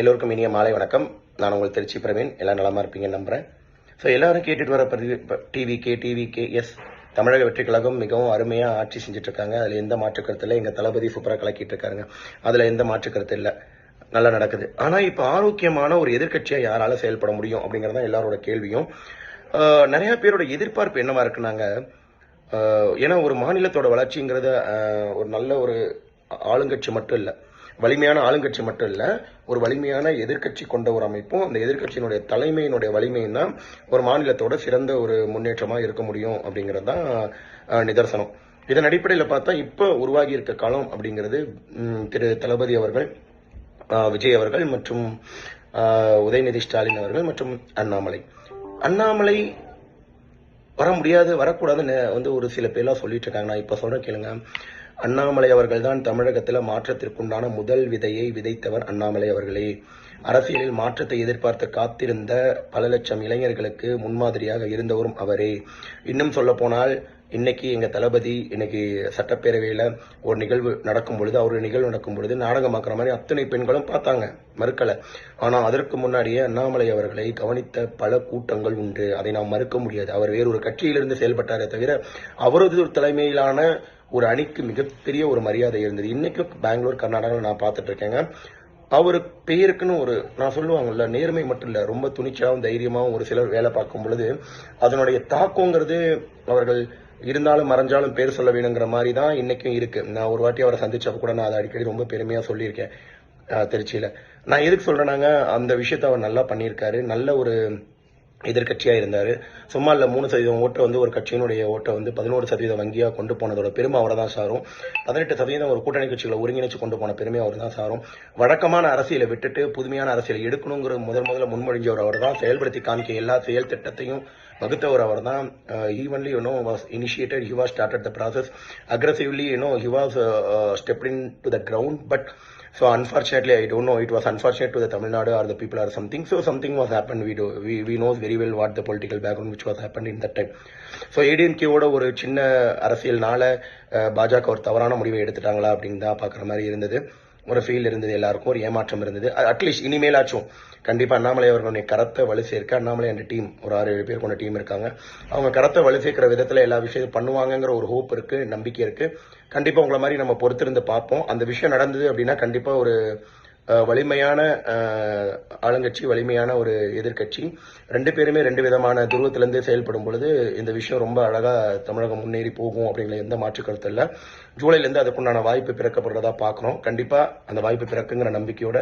எல்லோருக்கும் இனிய மாலை வணக்கம். நான் உங்கள் திருச்சி பிரவீன். எல்லாம் நலமா இருப்பீங்கன்னு நம்புறேன். ஸோ எல்லாரும் கேட்டுட்டு வர டிவிகே எஸ் தமிழக வெற்றி கழகம் மிகவும் அருமையா ஆட்சி செஞ்சுட்டு இருக்காங்க. அதுல எந்த மாற்று கருத்து இல்லை. எங்க தளபதி சூப்பரா கலக்கிட்டு இருக்காருங்க. அதுல எந்த மாற்று கருத்து இல்லை. நல்லா நடக்குது. ஆனா இப்ப ஆரோக்கியமான ஒரு எதிர்க்கட்சியா யாரால செயல்பட முடியும் அப்படிங்கறத எல்லாரோட கேள்வியும். நிறைய பேரோட எதிர்பார்ப்பு என்னவா இருக்குனாங்க, ஏன்னா ஒரு மாநிலத்தோட வளர்ச்சிங்கிறத ஒரு நல்ல ஒரு ஆளுங்கட்சி மட்டும் இல்லை, வலிமையான ஆளுங்கட்சி மட்டும் இல்ல, ஒரு வலிமையான எதிர்க்கட்சி கொண்ட ஒரு அமைப்பும், அந்த எதிர்க்கட்சியினுடைய தலைமையினுடைய வலிமையும் தான் ஒரு மாநிலத்தோட சிறந்த ஒரு முன்னேற்றமா இருக்க முடியும் அப்படிங்கிறது தான் நிதர்சனம். இதன் அடிப்படையில் பார்த்தா இப்ப உருவாகி இருக்க காலம் அப்படிங்கிறது திரு தளபதி அவர்கள், விஜய் அவர்கள் மற்றும் உதயநிதி ஸ்டாலின் அவர்கள் மற்றும் அண்ணாமலை வர முடியாது, வரக்கூடாதுன்னு வந்து ஒரு சில பேர்லாம் சொல்லிட்டு இருக்காங்க. நான் இப்ப சொல்றேன் கேளுங்க. அண்ணாமலை அவர்கள் தான் தமிழகத்தில் மாற்றத்திற்குண்டான முதல் விதையை விதைத்தவர் அண்ணாமலை அவர்களே. அரசியலில் மாற்றத்தை எதிர்பார்த்து காத்திருந்த பல லட்சம் இளைஞர்களுக்கு முன்மாதிரியாக இருந்தவரும் அவரே. இன்னும் சொல்ல போனால் இன்னைக்கு எங்க தளபதி இன்னைக்கு சட்டப்பேரவையில ஒரு நிகழ்வு நடக்கும் பொழுது நாடகமாக்குற மாதிரி அத்தனை பெண்களும் பார்த்தாங்க, மறுக்கல. ஆனா அதற்கு முன்னாடியே அண்ணாமலை அவர்களை கவனித்த பல கூட்டங்கள் உண்டு. அதை நாம் மறுக்க முடியாது. அவர் வேறொரு கட்சியிலிருந்து செயல்பட்டாரே தவிர அவரது தலைமையிலான ஒரு அணிக்கு மிகப்பெரிய ஒரு மரியாதை இருந்தது. இன்னைக்கு பெங்களூர், கர்நாடகாவில் நான் பார்த்துட்டு இருக்கேங்க. அவரு பெயருக்குன்னு ஒரு நான் சொல்லுவாங்கல்ல, நேர்மை மட்டும் இல்ல, ரொம்ப துணிச்சலாவும் தைரியமாவும் ஒரு சிலர் வேலை பார்க்கும் பொழுது அதனுடைய தாக்கங்கிறது அவர்கள் இருந்தாலும் மறைஞ்சாலும் பேர் சொல்ல வேணுங்கிற மாதிரி தான் இன்னைக்கும் இருக்கு. நான் ஒரு வாட்டி அவரை சந்திச்சப்ப கூட நான் அதை அடிக்கடி ரொம்ப பெருமையா சொல்லியிருக்கேன் திருச்சியில. நான் எதுக்கு சொல்றேனாங்க, அந்த விஷயத்த அவர் நல்லா பண்ணியிருக்காரு. நல்ல ஒரு எதிர்கட்சியா இருந்தாரு. சும்மா இல்ல, 3% ஓட்டை வந்து ஒரு கட்சியினுடைய ஓட்டை வந்து 11% வங்கியா கொண்டு போனதோட பெருமை அவரை தான் சாரும். 18% ஒரு கூட்டணி கட்சிகளை ஒருங்கிணைச்சு கொண்டு போன பெருமை அவர் தான் சாரும். வழக்கமான அரசியலை விட்டுட்டு புதுமையான அரசியலை எடுக்கணுங்கிற முதல்ல முன்மொழிஞ்சவர் அவர் தான். செயல்படுத்தி காமிக்க எல்லா செயல் திட்டத்தையும் வகுத்தவர் அவர் தான். Evenly was initiated, he was started the process aggressively, he was stepped into the ground, but so unfortunately, I don't know, it was unfortunate to the Tamil Nadu or the people or something. So something was happened. We know very well what the political background which was happened in that time. So ADMK ஓட ஒரு சின்ன அரசியல்னால பாஜக ஒரு தவறான முடிவை எடுத்துட்டாங்களா அப்படின்னு தான் பாக்குற மாதிரி இருந்தது. ஒரு ஃபீல் இருந்தது, எல்லாருக்கும் ஒரு ஏமாற்றம் இருந்தது. அட்லீஸ்ட் இனிமேலாச்சும் கண்டிப்பா அண்ணாமலை அவர்களுடைய கரத்தை வலு சேர்க்க அண்ணாமலை என்ற டீம் ஒரு 6-7 பேர் கொண்ட டீம் இருக்காங்க. அவங்க கரத்தை வலு சேர்க்கிற விதத்துல எல்லா விஷயத்தையும் பண்ணுவாங்கிற ஒரு ஹோப் இருக்கு, நம்பிக்கை இருக்கு. கண்டிப்பா உங்களை மாதிரி நம்ம பொறுத்திருந்து பார்ப்போம். அந்த விஷயம் நடந்தது அப்படின்னா கண்டிப்பா ஒரு வலிமையான ஆளுங்கட்சி, வலிமையான ஒரு எதிர்கட்சி, 2 பேருமே 2 விதமான துருவத்திலிருந்து செயல்படும் பொழுது இந்த விஷயம் ரொம்ப அழகா தமிழகம் முன்னேறி போகும் அப்படிங்கிற எந்த மாற்று கருத்து இல்லை. ஜூலைல இருந்து அதுக்குண்டான வாய்ப்பு பிறக்கப்படுறதா பார்க்கணும். கண்டிப்பா அந்த வாய்ப்பு பிறக்குங்கிற நம்பிக்கையோட